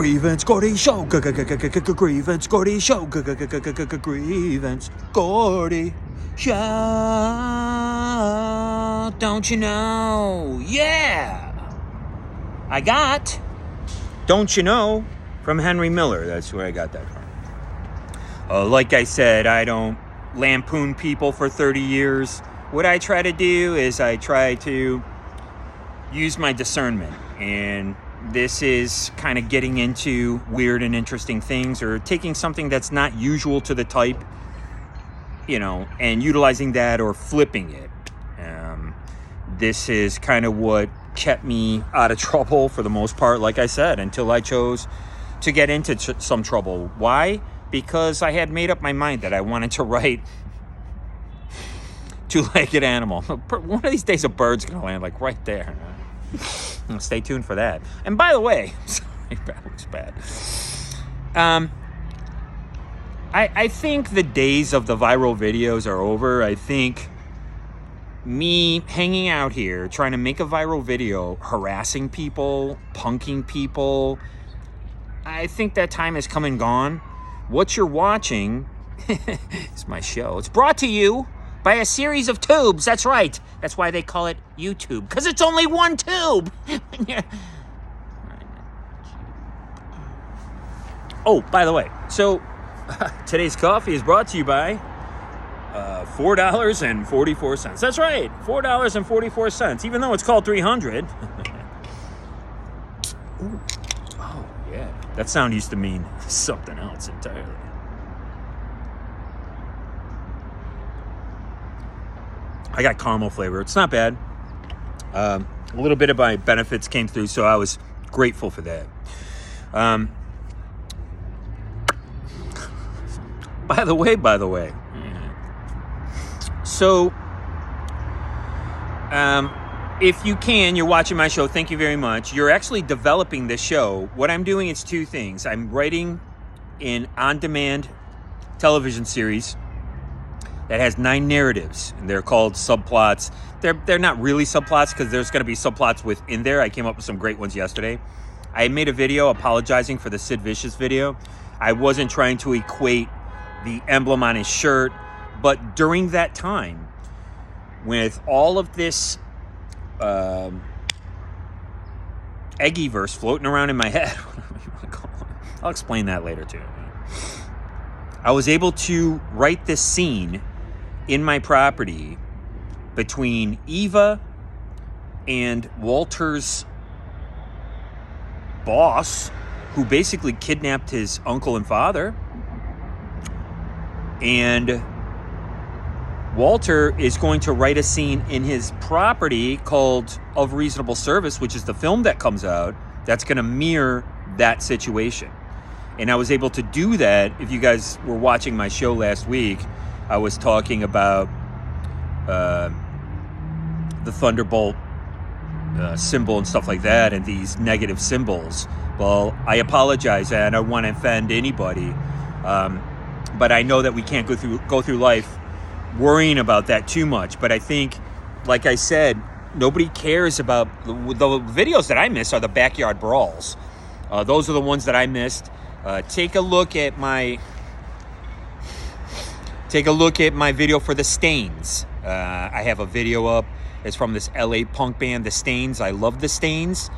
Grievance Gordy Show, Grievance Gordy Show, Grievance Gordy Show. Don't you know? Yeah! I got Don't You Know from Henry Miller. That's where I got that from. Like I said, I don't lampoon people for 30 years. What I try to do is I try to use my discernment, and this is kind of getting into weird and interesting things, or taking something that's not usual to the type, and utilizing that or flipping it. This is kind of what kept me out of trouble for the most part, like I said, until I chose to get into some trouble. Why? Because I had made up my mind that I wanted to write Two-Legged Animal. One of these days a bird's going to land like right there. Stay tuned for that. And by the way, sorry, that looks bad. I think the days of the viral videos are over. I think me hanging out here, trying to make a viral video, harassing people, punking people, I think that time has come and gone. What you're watching is my show. It's brought to you by a series of tubes. That's right. That's why they call it YouTube, because it's only one tube. Oh, by the way, so today's coffee is brought to you by $4.44. That's right, $4.44, even though it's called 300. Ooh. Oh, yeah. That sound used to mean something else entirely. I got caramel flavor. It's not bad. A little bit of my benefits came through, so I was grateful for that. By the way. So, if you can, you're watching my show, thank you very much. You're actually developing this show. What I'm doing is two things. I'm writing an on-demand television series that has 9 narratives, and they're called subplots. They're not really subplots, because there's going to be subplots within there. I came up with some great ones yesterday. I made a video apologizing for the Sid Vicious video. I wasn't trying to equate the emblem on his shirt, but during that time, with all of this Eggy-verse floating around in my head, I'll explain that later too. I was able to write this scene in my property between Eva and Walter's boss, who basically kidnapped his uncle and father. And Walter is going to write a scene in his property called Of Reasonable Service, which is the film that comes out, that's going to mirror that situation. And I was able to do that. If you guys were watching my show last week, I was talking about the Thunderbolt symbol and stuff like that, and these negative symbols. Well, I apologize, and I don't want to offend anybody. But I know that we can't go through life worrying about that too much. But I think, like I said, nobody cares about the videos that I miss are the backyard brawls. Those are the ones that I missed. Take a look at my video for The Stains. I have a video up. It's from this LA punk band, The Stains. I love The Stains.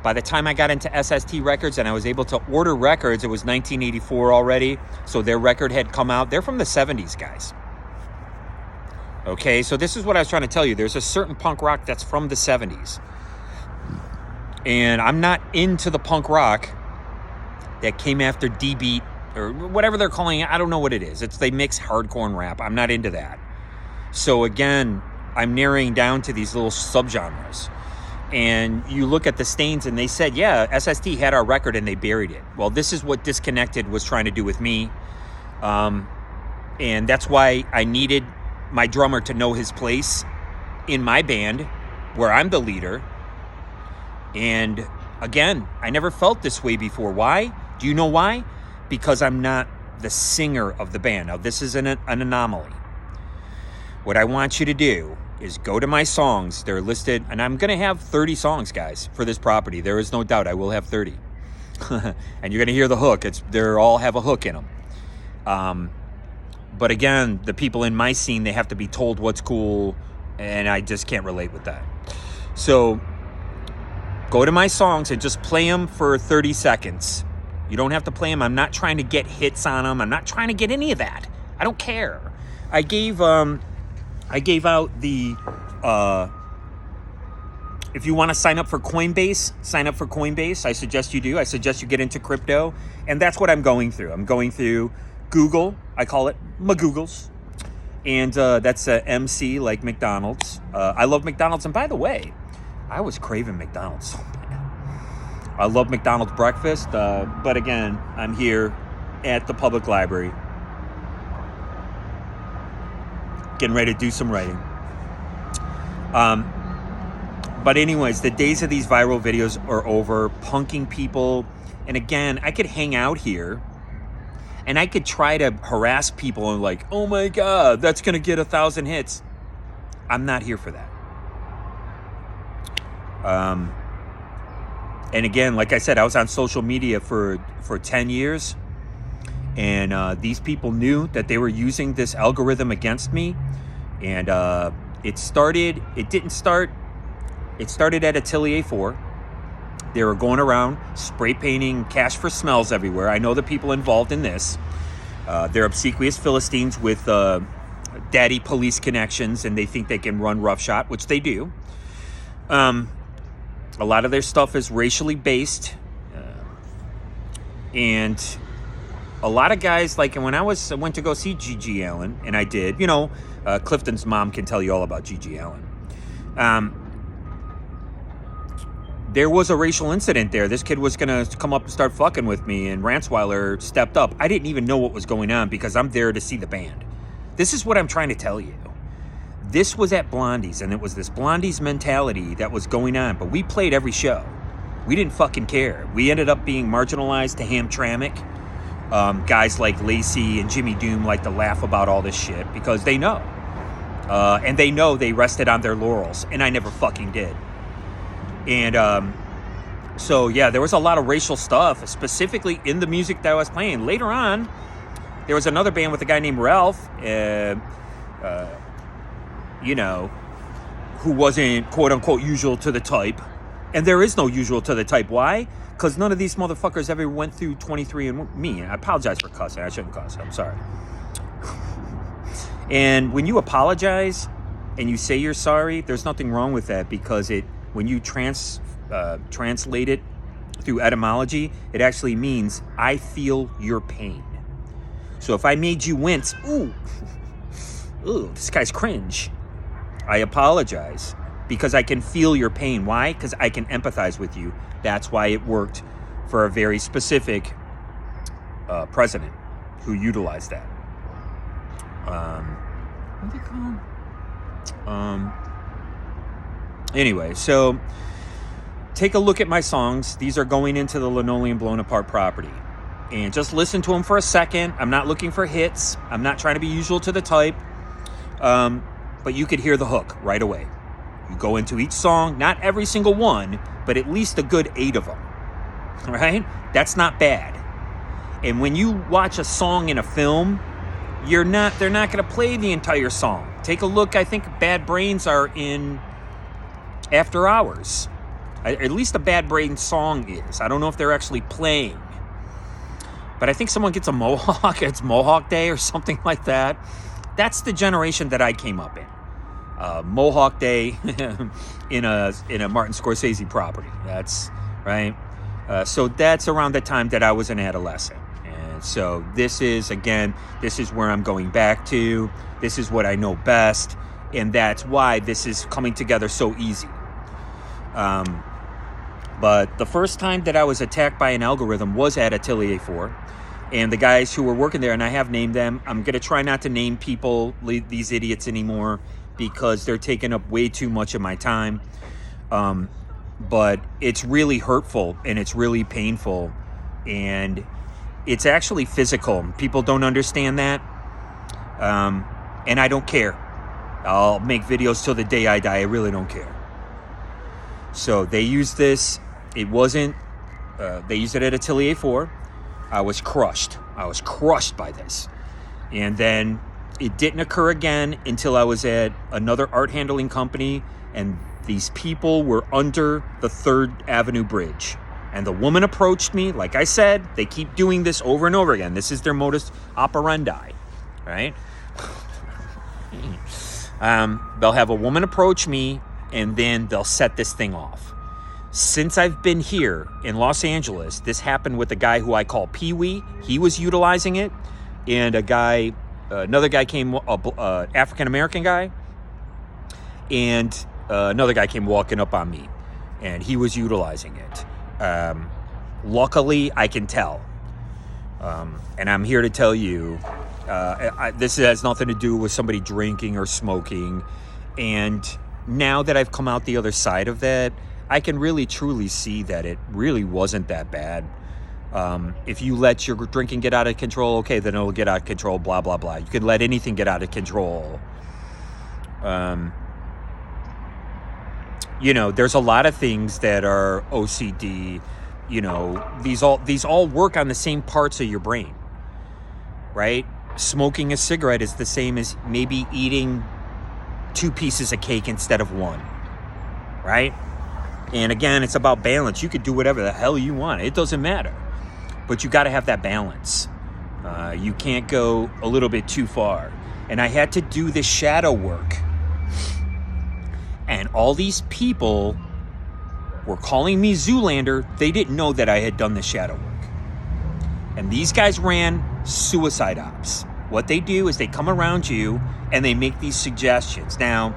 By the time I got into SST Records and I was able to order records, it was 1984 already. So their record had come out. They're from the 70s, guys. Okay, so this is what I was trying to tell you. There's a certain punk rock that's from the 70s. And I'm not into the punk rock that came after D-Beat or whatever they're calling it. I don't know what it is. They mix hardcore and rap. I'm not into that. So again, I'm narrowing down to these little subgenres. And you look at the Stains and they said, yeah, SST had our record and they buried it. Well, this is what Disconnected was trying to do with me. And that's why I needed my drummer to know his place in my band, where I'm the leader. And again, I never felt this way before. Why? Do you know why? Because I'm not the singer of the band. Now, this is an anomaly. What I want you to do is go to my songs. They're listed, and I'm going to have 30 songs, guys, for this property. There is no doubt I will have 30. And you're going to hear the hook. They're all have a hook in them. But again, the people in my scene, they have to be told what's cool, and I just can't relate with that. So go to my songs and just play them for 30 seconds. You don't have to play them. I'm not trying to get hits on them. I'm not trying to get any of that. I don't care. I gave out the if you want to sign up for COINBASE, sign up for COINBASE. I suggest you do. I suggest you get into crypto, and that's what I'm going through. I'm going through Google. I call it McGoogles, and that's MC like McDonald's. I love McDonald's, and by the way, I was craving McDonald's so bad. I love McDonald's breakfast, but again, I'm here at the public library, getting ready to do some writing. But anyways, the days of these viral videos are over, punking people. And again, I could hang out here and I could try to harass people and like, oh my God, that's going to get 1,000 hits. I'm not here for that. And again, like I said, I was on social media for 10 years. And these people knew that they were using this algorithm against me. And it started at Atelier 4. They were going around spray painting cash for smells everywhere. I know the people involved in this. They're obsequious Philistines with daddy police connections, and they think they can run roughshod, which they do. A lot of their stuff is racially based. And a lot of guys, like when I went to go see G.G. Allen, and I did, Clifton's mom can tell you all about G.G. Allen. There was a racial incident there. This kid was going to come up and start fucking with me, and Ransweiler stepped up. I didn't even know what was going on because I'm there to see the band. This is what I'm trying to tell you. This was at Blondie's, and it was this Blondie's mentality that was going on, but we played every show. We didn't fucking care. We ended up being marginalized to Hamtramck. Guys like Lacey and Jimmy Doom like to laugh about all this shit because they know. And they know they rested on their laurels, and I never fucking did. And so, yeah, there was a lot of racial stuff, specifically in the music that I was playing. Later on, there was another band with a guy named Ralph, who wasn't, quote-unquote, usual to the type. And there is no usual to the type. Why? Because none of these motherfuckers ever went through 23andMe. I apologize for cussing. I shouldn't cuss. I'm sorry. And when you apologize and you say you're sorry, there's nothing wrong with that because when you translate it through etymology, it actually means I feel your pain. So if I made you wince, ooh, this guy's cringe. I apologize because I can feel your pain. Why? Because I can empathize with you. That's why it worked for a very specific president who utilized that. What do they call him? Anyway, so take a look at my songs. These are going into the Linoleum Blownapart property. And just listen to them for a second. I'm not looking for hits. I'm not trying to be usual to the type. But you could hear the hook right away. You go into each song, not every single one, but at least a good 8 of them. Right? That's not bad. And when you watch a song in a film, they're not going to play the entire song. Take a look. I think Bad Brains are in After Hours. At least a Bad Brains song is. I don't know if they're actually playing. But I think someone gets a mohawk. It's Mohawk Day or something like that. That's the generation that I came up in. Mohawk Day in a Martin Scorsese property. That's right. So that's around the time that I was an adolescent. And so this is where I'm going back to. This is what I know best. And that's why this is coming together so easy. But the first time that I was attacked by an algorithm was at Atelier 4. And the guys who were working there, and I have named them, I'm going to try not to name people, these idiots anymore, because they're taking up way too much of my time. But it's really hurtful, and it's really painful, and it's actually physical. People don't understand that, and I don't care. I'll make videos till the day I die. I really don't care. So they used this. It wasn't They used it at Atelier 4. I was crushed. I was crushed by this. And then it didn't occur again until I was at another art handling company, and these people were under the 3rd Avenue Bridge. And the woman approached me. Like I said, they keep doing this over and over again. This is their modus operandi, right? They'll have a woman approach me, and then they'll set this thing off. Since I've been here in Los Angeles, this happened with a guy who I call Pee-wee. He was utilizing it. And another guy came, African-American guy. And another guy came walking up on me, and he was utilizing it. Luckily, I can tell. And I'm here to tell you, this has nothing to do with somebody drinking or smoking. And now that I've come out the other side of that, I can really truly see that it really wasn't that bad. If you let your drinking get out of control, okay, then it'll get out of control, blah, blah, blah. You can let anything get out of control. There's a lot of things that are OCD. These all work on the same parts of your brain, right? Smoking a cigarette is the same as maybe eating 2 pieces of cake instead of 1, right? And again, it's about balance. You could do whatever the hell you want. It doesn't matter. But you got to have that balance. You can't go a little bit too far. And I had to do this shadow work. And all these people were calling me Zoolander. They didn't know that I had done the shadow work. And these guys ran suicide ops. What they do is they come around you and they make these suggestions. Now,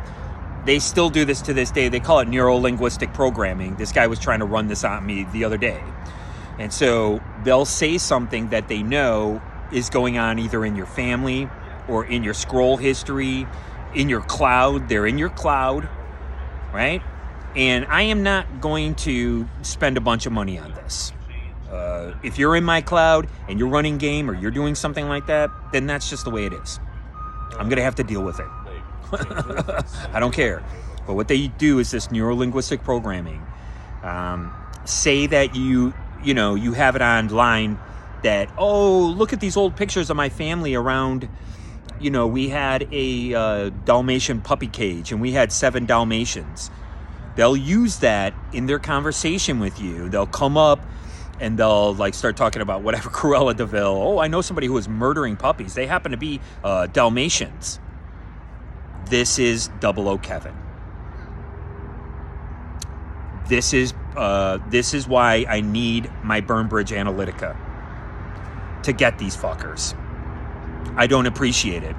they still do this to this day. They call it neuro-linguistic programming. This guy was trying to run this on me the other day. And so they'll say something that they know is going on either in your family or in your scroll history, in your cloud. They're in your cloud, right? And I am not going to spend a bunch of money on this. If you're in my cloud and you're running game or you're doing something like that, then that's just the way it is. I'm going to have to deal with it. I don't care. But what they do is this neuro-linguistic programming. Say that you have it online that, oh, look at these old pictures of my family around, we had a Dalmatian puppy cage and we had 7 Dalmatians. They'll use that in their conversation with you. They'll come up and they'll start talking about whatever, Cruella de Vil. Oh, I know somebody who was murdering puppies. They happen to be Dalmatians. This is 00 Kevin. This is why I need my Burnbridge Analytica to get these fuckers. I don't appreciate it.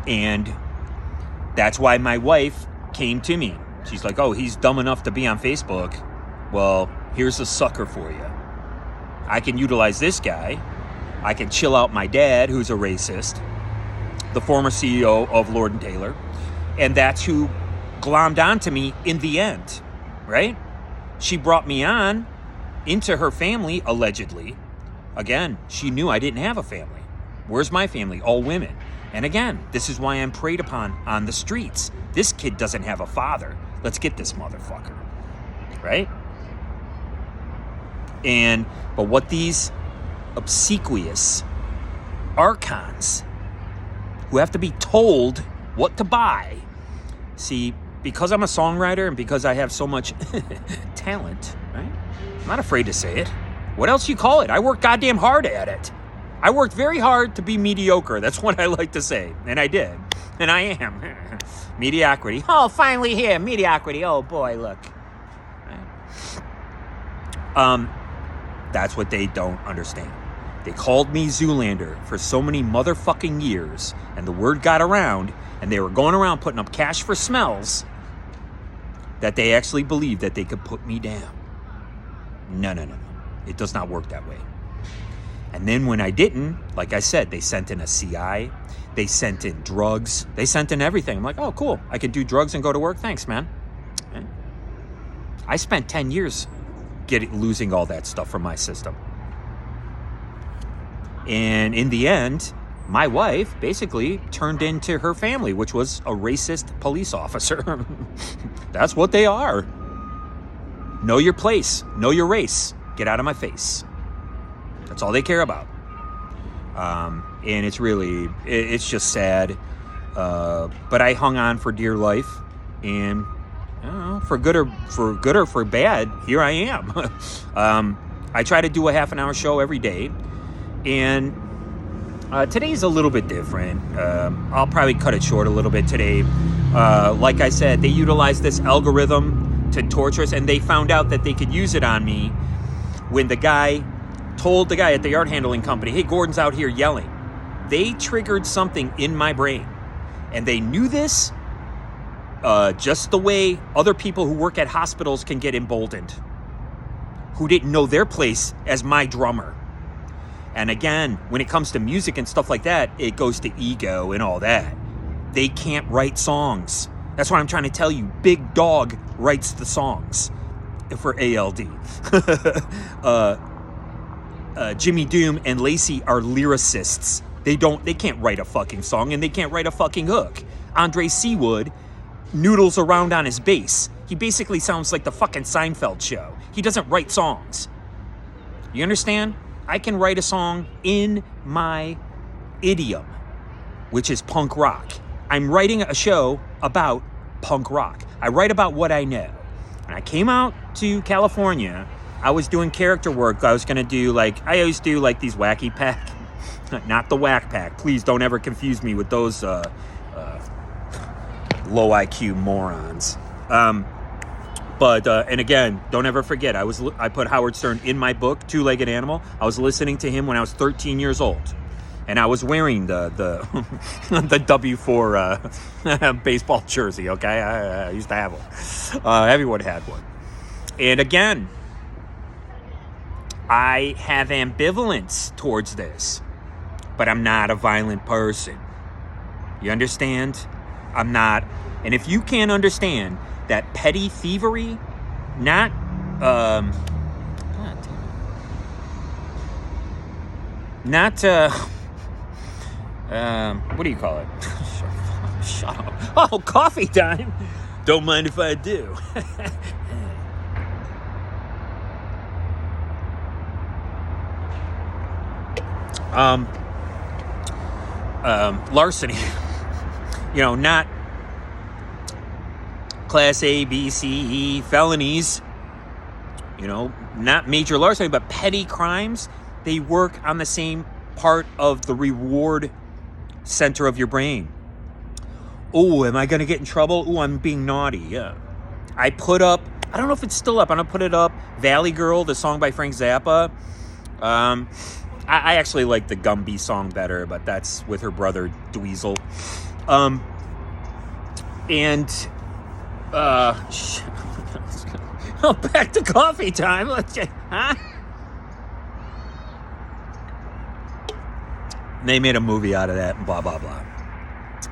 And that's why my wife came to me. She's like, oh, he's dumb enough to be on Facebook. Well, here's a sucker for you. I can utilize this guy. I can chill out my dad, who's a racist, the former CEO of Lord & Taylor. And that's who glommed onto me in the end, right? She brought me on into her family, allegedly. Again, she knew I didn't have a family. Where's my family? All women. And again, this is why I'm preyed upon on the streets. This kid doesn't have a father. Let's get this motherfucker, right? But what these obsequious archons who have to be told what to buy. See, because I'm a songwriter and because I have so much talent, right? I'm not afraid to say it. What else you call it? I work goddamn hard at it. I worked very hard to be mediocre. That's what I like to say. And I did. And I am. Mediocrity. Oh, finally here. Mediocrity. Oh, boy, look. That's what they don't understand. They called me Zoolander for so many motherfucking years, and the word got around, and they were going around putting up cash for smells, that they actually believed that they could put me down. No. It does not work that way. And then when I didn't, like I said, they sent in a CI, they sent in drugs, they sent in everything. I'm like, oh, cool. I can do drugs and go to work. Thanks, man. I spent 10 years losing all that stuff from my system. And in the end, my wife basically turned into her family, which was a racist police officer. That's what they are. Know your place. Know your race. Get out of my face. That's all they care about. And it's really, it's just sad. But I hung on for dear life, and I don't know, for good or for bad, here I am. I try to do a half an hour show every day, and today's a little bit different. I'll probably cut it short a little bit today. Like I said, they utilized this algorithm to torture us, and they found out that they could use it on me when the guy told the guy at the yard handling company, hey, Gordon's out here yelling. They triggered something in my brain, and they knew this just the way other people who work at hospitals can get emboldened, who didn't know their place as my drummer. And again, when it comes to music and stuff like that, it goes to ego and all that. They can't write songs. That's what I'm trying to tell you. Big Dog writes the songs for ALD. Jimmy Doom and Lacey are lyricists. They can't write a fucking song, and they can't write a fucking hook. Andre Seawood noodles around on his bass. He basically sounds like the fucking Seinfeld show. He doesn't write songs. You understand? I can write a song in my idiom, which is punk rock. I'm writing a show about punk rock. I write about what I know. When I came out to California, I was doing character work. I was going to do I always do these wacky pack, not the whack pack. Please don't ever confuse me with those low IQ morons. But and again, don't ever forget, I put Howard Stern in my book, Two-Legged Animal. I was listening to him when I was 13 years old, and I was wearing the the W4 baseball jersey. Okay, I used to have one. Everyone had one. And again, I have ambivalence towards this, but I'm not a violent person. You understand? I'm not. And if you can't understand that petty thievery, not, what do you call it? Shut up. Oh, coffee time. Don't mind if I do. Larceny, not class A, B, C, E felonies, not major larceny, but petty crimes. They work on the same part of the reward center of your brain. Oh, am I going to get in trouble? Oh, I'm being naughty. Yeah. I put up, I don't know if it's still up. I'm going to put it up. Valley Girl, the song by Frank Zappa. I actually like the Gumby song better, but that's with her brother Dweezil. Back to coffee time. They made a movie out of that and blah, blah, blah.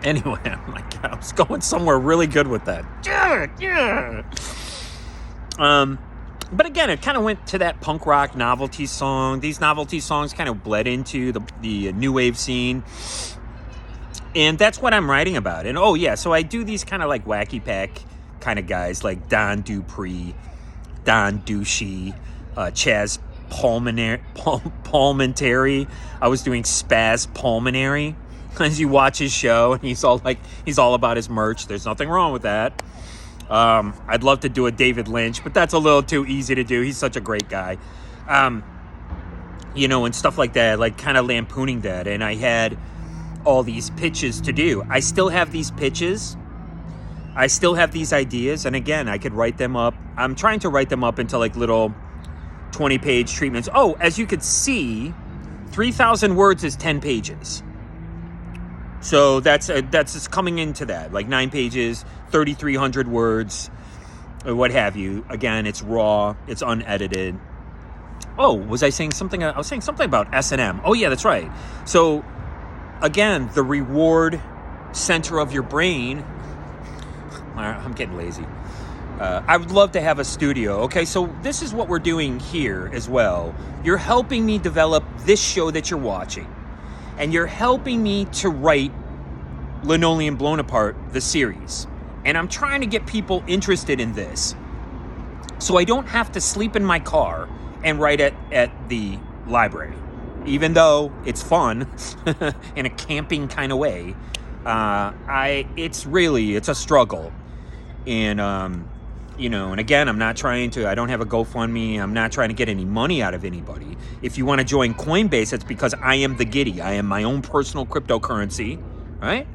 Anyway, I was going somewhere really good with that. Yeah. But again, it kind of went to that punk rock novelty song. These novelty songs kind of bled into the new wave scene. And that's what I'm writing about. And so I do these kind of wacky pack kind of guys like Don Dupree, Don Ducey, Chaz Palminteri. I was doing Spaz Pulmonary. As you watch his show, and he's all about his merch. There's nothing wrong with that. I'd love to do a David Lynch, but that's a little too easy to do. He's such a great guy. And stuff like that, kind of lampooning that. And I had all these pitches to do. I still have these pitches. I still have these ideas. And again, I could write them up. I'm trying to write them up into little 20-page treatments. Oh, as you could see, 3,000 words is 10 pages. So that's just coming into that, 9 pages, 3,300 words, or what have you. Again, it's raw, it's unedited. Oh, was I saying something? I was saying something about S&M. Oh, yeah, that's right. So, again, the reward center of your brain. I'm getting lazy. I would love to have a studio. Okay, so this is what we're doing here as well. You're helping me develop this show that you're watching. And you're helping me to write Linoleum Blownapart, the series. And I'm trying to get people interested in this. So I don't have to sleep in my car and right at the library. Even though it's fun in a camping kind of way, it's a struggle. And, you know, and again, I don't have a GoFundMe. I'm not trying to get any money out of anybody. If you want to join Coinbase, it's because I am the giddy. I am my own personal cryptocurrency, right?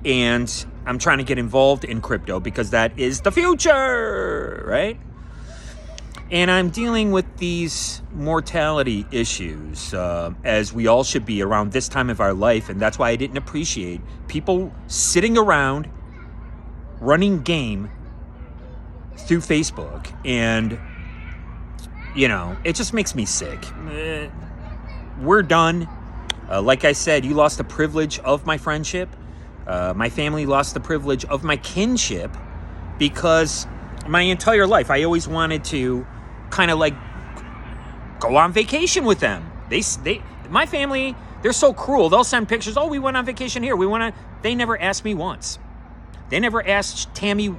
And I'm trying to get involved in crypto because that is the future, right? And I'm dealing with these mortality issues, as we all should be around this time of our life. And that's why I didn't appreciate people sitting around running game through Facebook. And, you know, it just makes me sick. We're done. Like I said, you lost the privilege of my friendship. My family lost the privilege of my kinship, because my entire life I always wanted to kind of like go on vacation with them. My family, they're so cruel. They'll send pictures. Oh, we went on vacation here. They never asked me once. They never asked Tammy.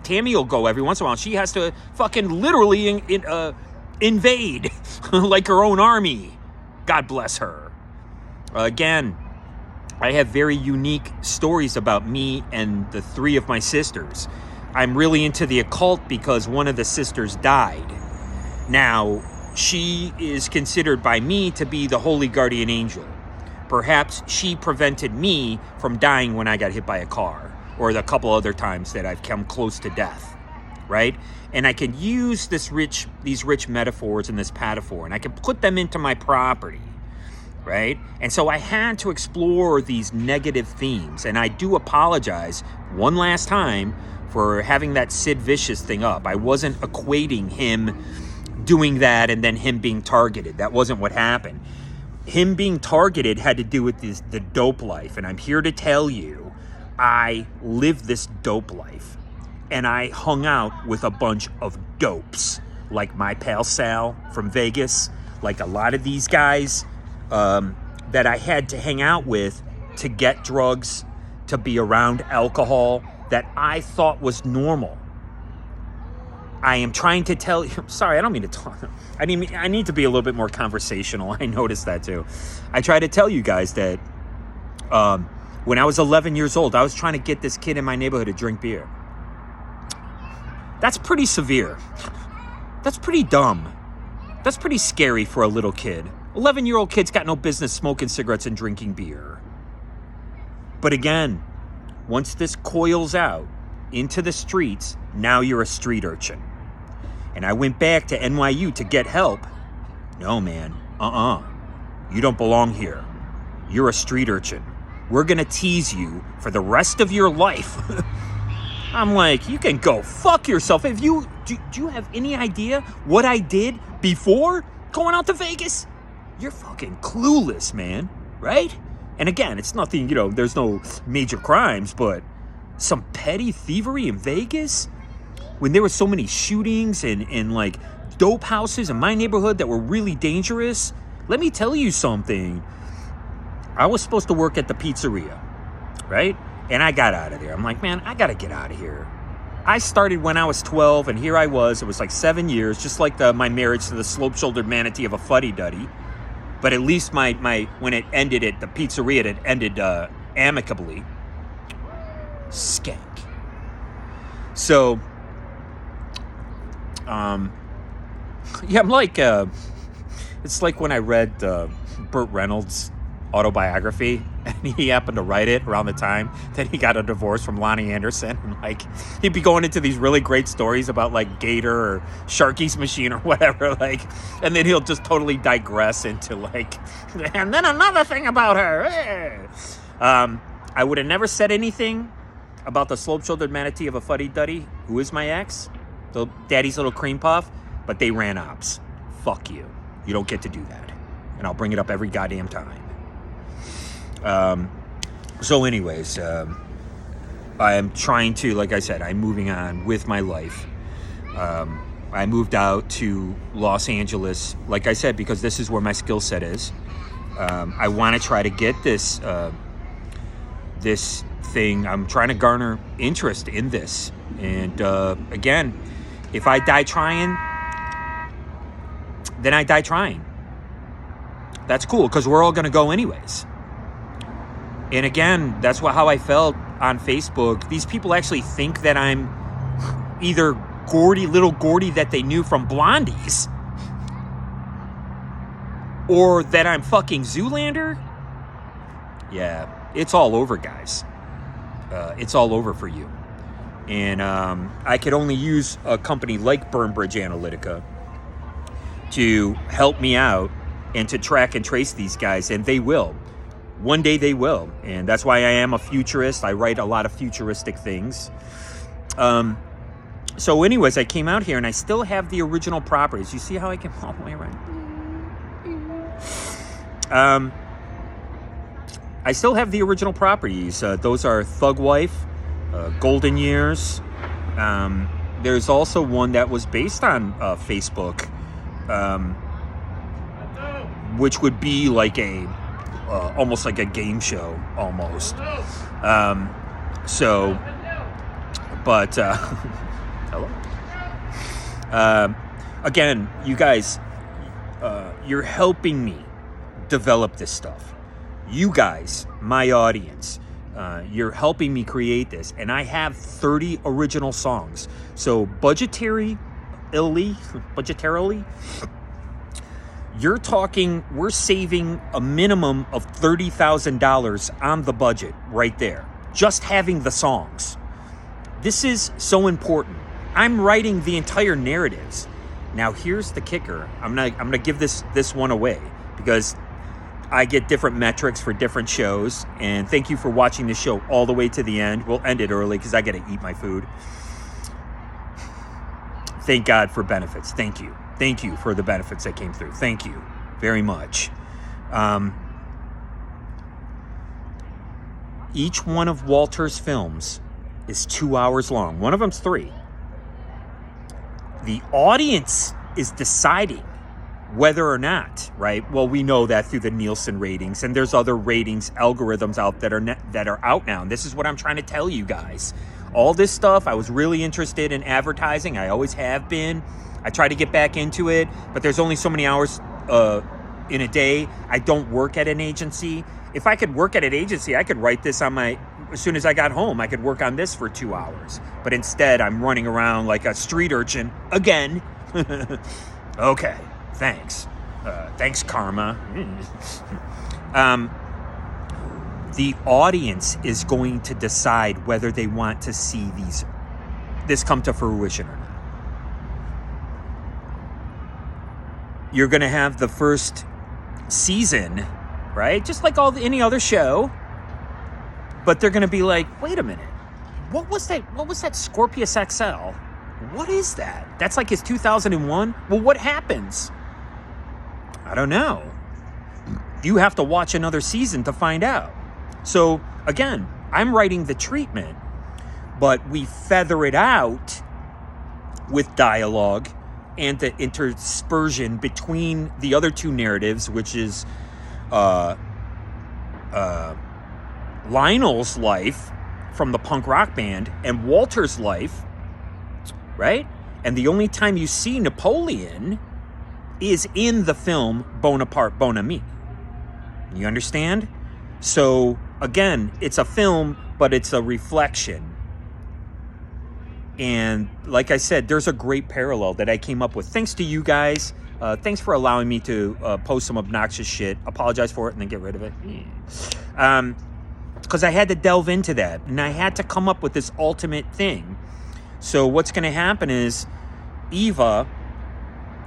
Tammy will go every once in a while. She has to fucking literally invade like her own army. God bless her. Again, I have very unique stories about me and the three of my sisters. I'm really into the occult because one of the sisters died. Now, she is considered by me to be the holy guardian angel. Perhaps she prevented me from dying when I got hit by a car, or the couple other times that I've come close to death, right? And I can use these rich metaphors and this pataphor, and I can put them into my property, right? And so I had to explore these negative themes, and I do apologize one last time for having that Sid Vicious thing up. I wasn't equating him doing that and then him being targeted. That wasn't what happened. Him being targeted had to do with the dope life, and I'm here to tell you, I lived this dope life, and I hung out with a bunch of dopes, like my pal Sal from Vegas, like a lot of these guys that I had to hang out with to get drugs, to be around alcohol that I thought was normal. I am trying to tell you, sorry, I don't mean to talk. I need to be a little bit more conversational. I noticed that too. I try to tell you guys that when I was 11 years old, I was trying to get this kid in my neighborhood to drink beer. That's pretty severe. That's pretty dumb. That's pretty scary for a little kid. 11-year-old kid's got no business smoking cigarettes and drinking beer. But again, once this coils out into the streets, now you're a street urchin. And I went back to NYU to get help. No, man. You don't belong here. You're a street urchin. We're gonna tease you for the rest of your life. I'm like, you can go fuck yourself. Do you have any idea what I did before going out to Vegas? You're fucking clueless, man. Right? And again, it's nothing, there's no major crimes, but some petty thievery in Vegas when there were so many shootings and like dope houses in my neighborhood that were really dangerous. Let me tell you something. I was supposed to work at the pizzeria, right? And I got out of there. I'm like, man, I got to get out of here. I started when I was 12, and here I was. It was like 7 years, just like my marriage to the slope-shouldered manatee of a fuddy-duddy. But at least my when it ended at the pizzeria, it ended amicably. Skank. So, yeah, I'm like, it's like when I read Burt Reynolds' autobiography, and he happened to write it around the time that he got a divorce from Lonnie Anderson, and like he'd be going into these really great stories about like Gator or Sharky's Machine or whatever, like, and then he'll just totally digress into like, and then another thing about her. I would have never said anything about the slope-shouldered manatee of a fuddy-duddy, who is my ex, the daddy's little cream puff, but they ran ops. Fuck you. You don't get to do that. And I'll bring it up every goddamn time. So anyways, I am trying to, like I said, I'm moving on with my life. I moved out to Los Angeles, like I said, because this is where my skill set is. I want to try to get this thing. I'm trying to garner interest in this. And again, if I die trying, then I die trying. That's cool, because we're all going to go anyways. And again, that's how I felt on Facebook. These people actually think that I'm either little Gordy that they knew from Blondies, or that I'm fucking Zoolander. Yeah, it's all over, guys. It's all over for you. And I could only use a company like Burnbridge Analytica to help me out and to track and trace these guys, and they will. One day they will, and that's why I am a futurist. I write a lot of futuristic things. So anyways, I came out here, and I still have the original properties. You see how I came all the way around? I still have the original properties. Those are Thug Wife, Golden Years. There's also one that was based on Facebook, which would be like almost like a game show, almost. Hello. Again, you guys, you're helping me develop this stuff. You guys, my audience, you're helping me create this, and I have 30 original songs. So budgetarily, you're talking, we're saving a minimum of $30,000 on the budget right there, just having the songs. This is so important. I'm writing the entire narratives. Now here's the kicker. I'm gonna give this one away, because I get different metrics for different shows. And thank you for watching the show all the way to the end. We'll end it early because I got to eat my food. Thank God for benefits. Thank you. Thank you for the benefits that came through. Thank you very much. Each one of Walter's films is 2 hours long. One of them's 3. The audience is deciding whether or not, right? Well, we know that through the Nielsen ratings, and there's other ratings algorithms out that are out now. And this is what I'm trying to tell you guys. All this stuff, I was really interested in advertising. I always have been. I try to get back into it, but there's only so many hours in a day. I don't work at an agency. If I could work at an agency, I could write this on as soon as I got home, I could work on this for 2 hours. But instead, I'm running around like a street urchin again. Okay. Thanks. Thanks, karma. The audience is going to decide whether they want to see this come to fruition or not. You're going to have the first season, right? Just like any other show. But they're going to be like, wait a minute. What was that Scorpius XL? What is that? That's like his 2001? Well, what happens? I don't know. You have to watch another season to find out. So, again, I'm writing the treatment, but we feather it out with dialogue and the interspersion between the other 2 narratives, which is Lionel's life from the punk rock band and Walter's life, right? And the only time you see Napoleon is in the film Bonaparte, Bon Ami. You understand? So, again, it's a film, but it's a reflection. And like I said, there's a great parallel that I came up with. Thanks to you guys. Thanks for allowing me to post some obnoxious shit. Apologize for it and then get rid of it. Because I had to delve into that. And I had to come up with this ultimate thing. So what's going to happen is Eva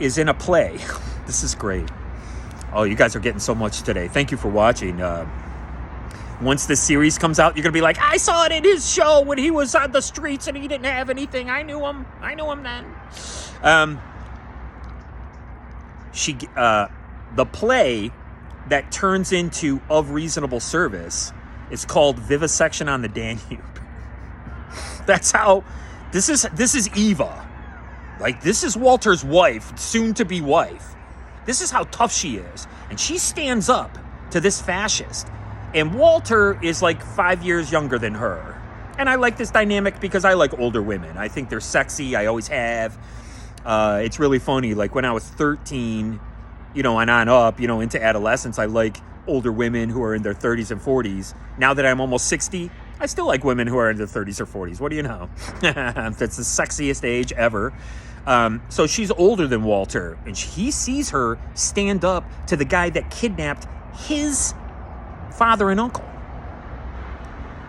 is in a play. This is great. Oh, you guys are getting so much today. Thank you for watching. Once the series comes out, you're going to be like, I saw it in his show when he was on the streets and he didn't have anything. I knew him then. The play that turns into Of Reasonable Service is called Vivisection on the Danube. That's how, this is Eva. Like, this is Walter's wife, soon to be wife. This is how tough she is. And she stands up to this fascist. And Walter is like 5 years younger than her. And I like this dynamic because I like older women. I think they're sexy. I always have. It's really funny. Like when I was 13, you know, and on up, you know, into adolescence, I like older women who are in their 30s and 40s. Now that I'm almost 60, I still like women who are in their 30s or 40s. What do you know? That's the sexiest age ever. So she's older than Walter, and he sees her stand up to the guy that kidnapped his father and uncle.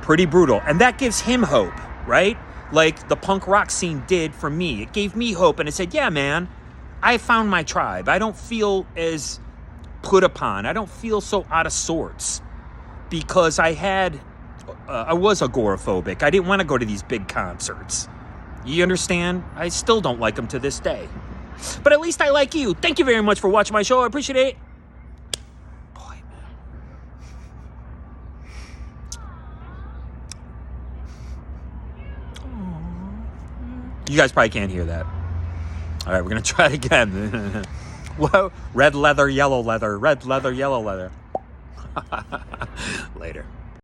Pretty brutal. And that gives him hope, right? Like the punk rock scene did for me. It gave me hope, and it said, yeah, man, I found my tribe. I don't feel as put upon. I don't feel so out of sorts because I was agoraphobic. I didn't want to go to these big concerts. You understand? I still don't like them to this day. But at least I like you. Thank you very much for watching my show. I appreciate it. Boy, man. You guys probably can't hear that. All right, we're going to try it again. Whoa. Red leather, yellow leather. Red leather, yellow leather. Later.